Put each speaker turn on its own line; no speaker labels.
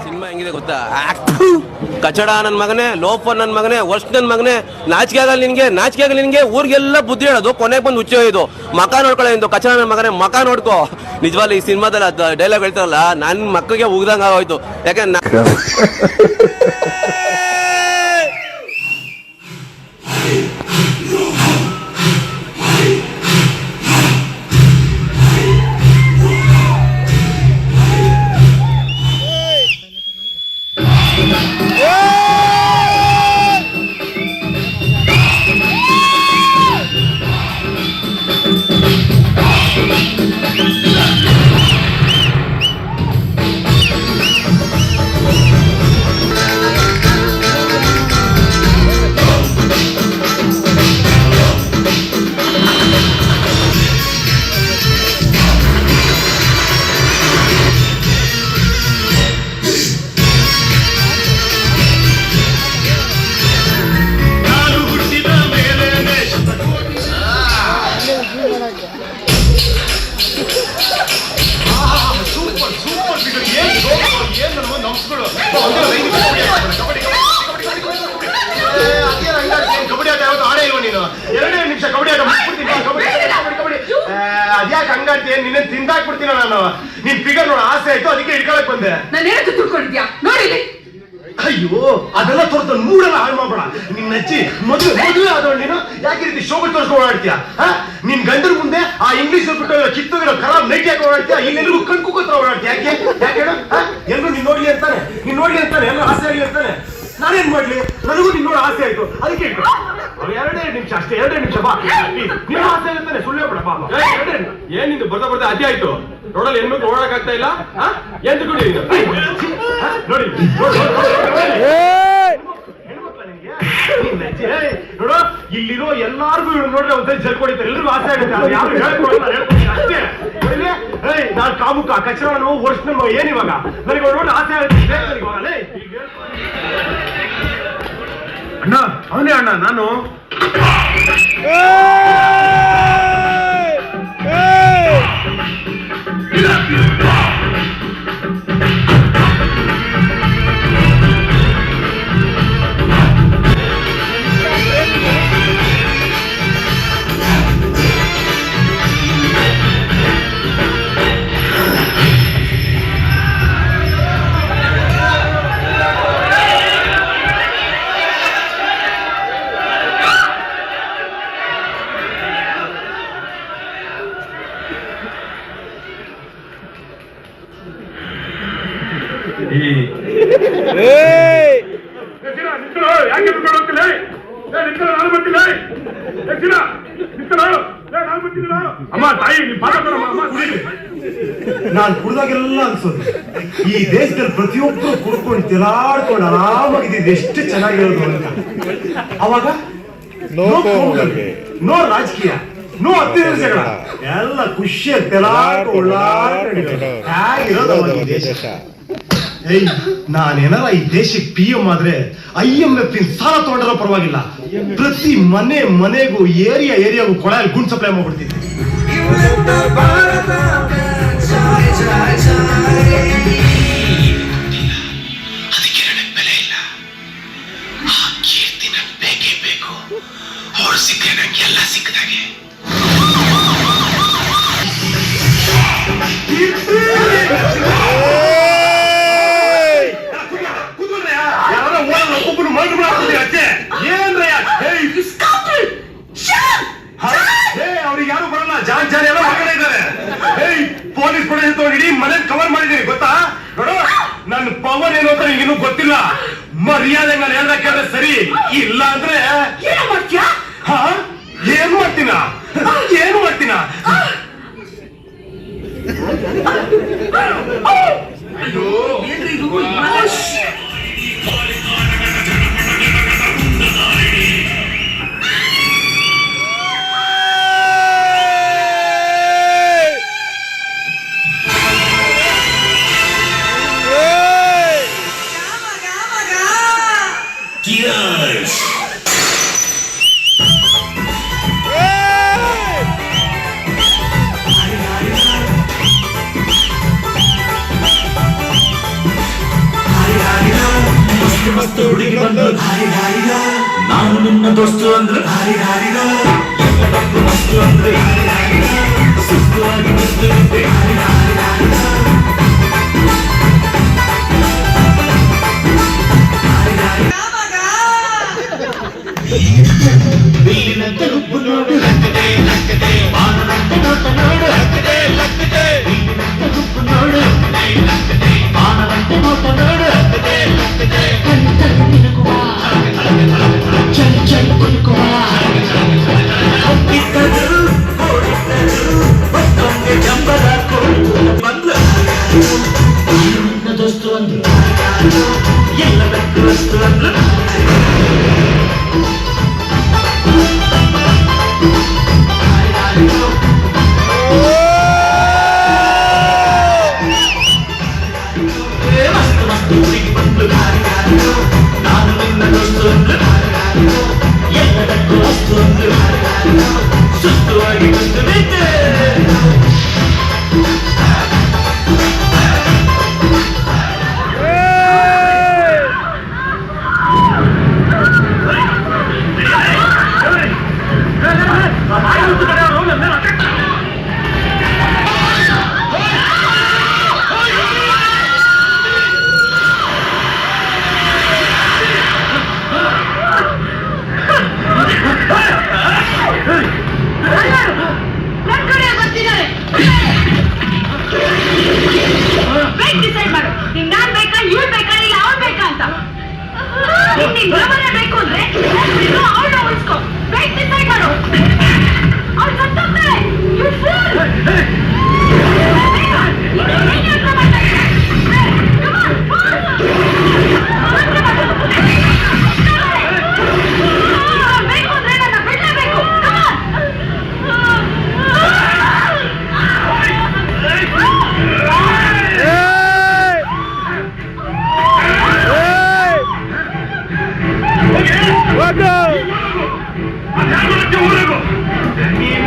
Cinema ಹೆಂಗಿದೆ ಗೊತ್ತಾ? ಕಚಡ ನನ್ನ ಮಗನೇ, ಲೋಫ ನನ್ನ ಮಗನೇ, ವರ್ಷ ನನ್ನ ಮಗನೇ, ನಾಚಿಕೆ ಆಗಲ್ಲ ನಿನ್ಗೆ ಊರಿಗೆಲ್ಲ ಬುದ್ಧಿ ಹೇಳೋದು, ಕೊನೆಗೆ ಬಂದು ಹುಚ್ಚ ಇದು ಮಕ ನೋಡ್ಕೊಳ್ಳೋ ಇಂದು ಕಚಡ ನನ್ನ ಮಗನೇ, ಮಕ ನೋಡ್ಕೋ. ನಿಜವಾಗ್ಲೂ ಈ ಸಿನಿಮಾದಲ್ಲಿ ಡೈಲಾಗ್ ಹೇಳ್ತಾರಲ್ಲ, ನನ್ನ ಮಕ್ಕಳಿಗೆ ಉಗ್ದಂಗ ಆಗೋಯ್ತು. ಯಾಕಂದ್ರೆ
ಅದ್ಯಾಕೆ ಹಂಗಾಡ್ತೀಯ? ನಿನ್ನ ತಿಂದಾಕ್ಬಿಡ್ತೀನ ನಾನು. ನಿನ್ ಫಿಗರ್ ನೋಡ ಆಸೆ ಆಯ್ತು, ಅದಕ್ಕೆ ಇಟ್ಕೊಳಕ್ ಬಂದೆ.
ನಾನು ಏನಕ್ಕೆ ತಿಳ್ಕೊಂಡಿದ್ಯಾ ನೋಡಿ.
ಅಯ್ಯೋ ಅದೆಲ್ಲ ತೋರ್ತ ಮೂಡೆಲ್ಲ ಹಾಳು ಮಾಡ್ಬೇಡ. ನಿನ್ನ ಹಚ್ಚಿ ಮದುವೆ ಆದವಳು ನೀನು ಯಾಕೆ ರೀತಿ ಶೋಭೆ ತೋರಿಸ್ಕೊಂಡು ಓಡಾಡ್ತೀಯ? ನಿನ್ ಗಂಡನ ಮುಂದೆ ಆ ಇಂಗ್ಲಿಷ್ ಬಿಟ್ಟು ಕಿತ್ತೋಗಿರೋ ಖರಾಬ್ ನೈಟ್ ಯಾಕೆ ಓಡಾಡ್ತೀಯ? ಇಲ್ಲೆಲ್ರಿಗೂ ಕಣ್ಕುಕೋತ್ರ ಓಡಾಡ್ತೀಯ ಯಾಕೆ? ಹೇಳು? ಎಲ್ರು ನೀನ್ ನೋಡ್ಲಿ ಅಂತಾನೆ ಎಲ್ಲ ಆಸೆ ಆಗ್ಲಿ ಅಂತಾನೆ. ನಾನೇನ್ ಮಾಡ್ಲಿ? ನನಗೂ ನಿನ್ ನೋಡಿ ಆಸೆ ಆಯ್ತು, ಅದಕ್ಕೆ ಎರಡೇ ನಿಮಿಷ ಅಷ್ಟೇ, ಬಾ. ನಿನ್ನ ಆಸೆ ಅಂತಾನೆ ಸುಳ್ಳು ಬಿಡ ಬಾ. ಏನಿದು ಬರ್ತಾ ಅದೇ ಆಯ್ತು. ರೋಡಲ್ಲಿ ಹೆಣ್ಮಕ್ಳು ಓಡಾಡಕ್ ಆಗ್ತಾ ಇಲ್ಲ. ಏನ್ ತಿಳ್ಕೊಂಡಿ ನೋಡಿ ನೋಡು, ಇಲ್ಲಿರೋ ಎಲ್ಲಾರ್ಗು ನೋಡ್ರೆ ಒಂದ್ಸರಿ ಜಲ್ ಕೊಡಿತಾರೆ, ಎಲ್ರಿಗೂ ಆಸೆ ಆಗುತ್ತೆ. ಯಾರು ಹೇಳ್ಕೊಡಲ್ಲ ಅಷ್ಟೇ. ನಾನ್ ಕಾಮುಕ ಕಚರ ವರ್ಷ ಏನಿವಾಗ ನನಗೆ ನೋಡಿ ಆಸೆ ಆಗುತ್ತೆ. ಅಣ್ಣ ಅವನೇ ಅಣ್ಣ ನಾನು. ನಾನ್ ಕುಡ್ದಾಗೆಲ್ಲ ಅನ್ಸೋದು ಈ ದೇಶದಲ್ಲಿ ಪ್ರತಿಯೊಬ್ಬರು ಕುಡ್ಕೊಂಡು ತೆಲಾಡ್ಕೊಂಡು ಆರಾಮಾಗಿದ್ದು ಎಷ್ಟು ಚೆನ್ನಾಗಿರೋದು ಅಂತ. ಅವಾಗ ನೋ ರಾಜಕೀಯ, ನೋ ಹತ್ತಿರ ಜಗಳ, ಎಲ್ಲ ಖುಷಿಯಾಗಿ ತೆಲಾಡ್ಕೊಂಡು ಹೇಗಿರೋದು ದೇಶ. ನಾನೇನಾರ ಈ ದೇಶಕ್ಕೆ PM ಆದ್ರೆ IMF ಸಾಲ ತಗೊಂಡ್ರ ಪರವಾಗಿಲ್ಲ, ಪ್ರತಿ ಮನೆಗೂ ಏರಿಯಾಗೂ ಕೊಳಯಲ್ಲಿ ಗುಂಡ್ ಸಪ್ಲೈ ಮಾಡ್ಬಿಡ್ತೀನಿ.
ಅದಕ್ಕೆ ನನಗೆ ಬೆಲೆ ಇಲ್ಲ. ಆ ಕೀರ್ತಿ ನಂಗೆ ಬೇಕೇ ಬೇಕು. ಅವ್ರು ಸಿಕ್ಕರೆ ನಂಗೆ ಎಲ್ಲ ಸಿಕ್ಕದಾಗೆ.
ಯಾರ ಓಡಲ್ಲ ಒಬ್ಬೊಬ್ಬರು ಮರ್ಡರ್ ಮಾಡ್ತಿದ್ದೀರಿ ಅಜ್ಜೆ ಏನ್ರಯ್ಯ ಅವ್ರಿಗೆ ಯಾರು ಬರಲ್ಲ ಜಾನ್ ಎಲ್ಲ ಹೊರಗಡೆ ಇದ್ದಾರೆ ಪೊಲೀಸ್ ಪೊಲೀಸ್ ಇಡೀ ಮನೆ ಕವರ್ ಮಾಡಿದೀನಿ ಗೊತ್ತಾ ನೋಡು ನನ್ನ ಪವರ್ ಏನು ಅಂತ ನಿಂಗಿನ್ನೂ ಗೊತ್ತಿಲ್ಲ ಮರ್ಯಾದೆ ನಾನು ಹೇಳ್ದಾದ್ರೆ ಸರಿ ಇಲ್ಲ ಅಂದ್ರೆ
ಏನು ಮಾಡ್ತೀಯಾ?
ಹಾ ಏನ್ ಮಾಡ್ತೀನ ಏನು ಮಾಡ್ತೀನ ಅಯ್ಯೋ
ಏನ್ರಿ ಇದು?
ಮಸ್ತ್ ಹುಡುಗಿ ಬಂದು ನಾನು ನಿನ್ನ ದೋಸ್ತು ಅಂದ್ರೆ ಮಸ್ತು ಅಂದ್ರೆ ಸುಸ್ತುವಾಗಿ ಬಂದಿರುತ್ತೆ ಬಿಲ್ಲಿನಂತೆ ಹುಬ್ಬು ನೋಡು ಬಾಣದಂತೆ ನೋಟ ನೋಡು ಬಿಲ್ಲಿನಂತೆ ಹುಬ್ಬು ನೋಡು ಬಾಣದಂತೆ ನೋಟ ನೋಡು ಚಲ್ ಚಲ್ ಕುಲ್ಕುವ ಹೊಕ್ಕಿದ್ದರು ಓಡಿದ್ದರು ಮತ್ತೊಂದು ಜಂಬರ ಕೊಡು ಬಂದು ನಿನ್ನ ದೋಸ್ತು ಅಂದ್ರು ಎಲ್ಲದಕ್ಕೂ ವಸ್ತು ಅಂದ್ರು ಮಸ್ತ್ ಮಸ್ತ್ ಹುಡುಗಿ ಬಂದು ನಾನು ನಿನ್ನ ದೋಸ್ತು ಅಂದ್ರು ಎಲ್ಲದಕ್ಕೂ ವಸ್ತು ಅಂದ್ರು ಸುಸ್ತುವಾಗಿ ಬಂದು ಬಿದ್ದೆ
ಬೇಕು ಅಂದ್ರೆ ಅವಳು ಉಳಿಸ್ಕೊ ಬೇಗ ಡಿಸೈಡ್ ಮಾಡು ಅವ್ಳು ಸತ್ತೋಗ್ತಾಳೆ ಬೇಕು ಅಂದ್ರೆ ನನ್ನ ಬಿಡಲೇಬೇಕು
ನೀನ್